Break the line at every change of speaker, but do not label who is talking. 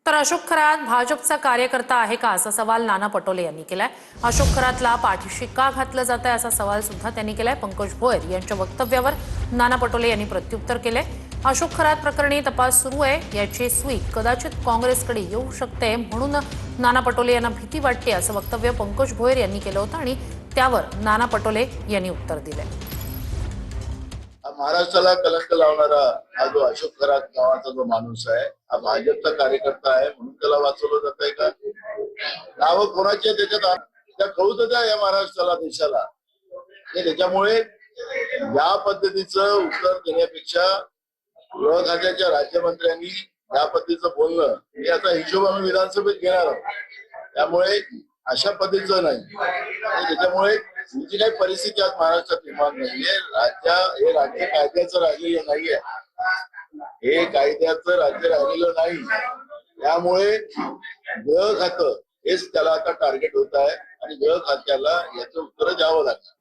तर अशोक खरात भाजपचा कार्यकर्ता आहे का असा सवाल नाना पटोले यांनी केलाय। अशोक खरातला पाठीशी का घातलं जात आहे असा सवाल सुद्धा त्यांनी केलाय। पंकज भोयर यांच्या वक्तव्यावर नाना पटोले यांनी प्रत्युत्तर केले। अशोक खरात प्रकरणी तपास सुरू आहे, याची सुई कदाचित काँग्रेसकडे येऊ शकते, म्हणून नाना पटोले यांना भीती वाटते असं वक्तव्य पंकज भोयर यांनी केलं होतं आणि त्यावर नाना पटोले यांनी उत्तर दिले।
महाराष्ट्राला कलंक लावणारा हा जो अशोक खरात नावाचा जो माणूस आहे, हा भाजपचा कार्यकर्ता आहे म्हणून त्याला वाचवलं जात आहे का? नाव कोणाचे त्याच्यात त्या कळू तर द्या या महाराष्ट्राला, देशाला। त्याच्यामुळे या पद्धतीचं उत्तर देण्यापेक्षा गृह खात्याच्या राज्यमंत्र्यांनी या पद्धतीचं बोलणं याचा हिशोब आम्ही विधानसभेत घेणार आहोत। त्यामुळे अशा पद्धतीचं नाही, आणि त्याच्यामुळे जी काही परिस्थिती आज महाराष्ट्रात निर्माण नाहीये, हे राज्य कायद्याचं राहिलेलं नाहीये, हे कायद्याचं राज्य राहिलेलं नाही। त्यामुळे गृह खातं हेच त्याला आता टार्गेट होत आहे आणि गृह खात्याला याचं उत्तर द्यावं लागणार।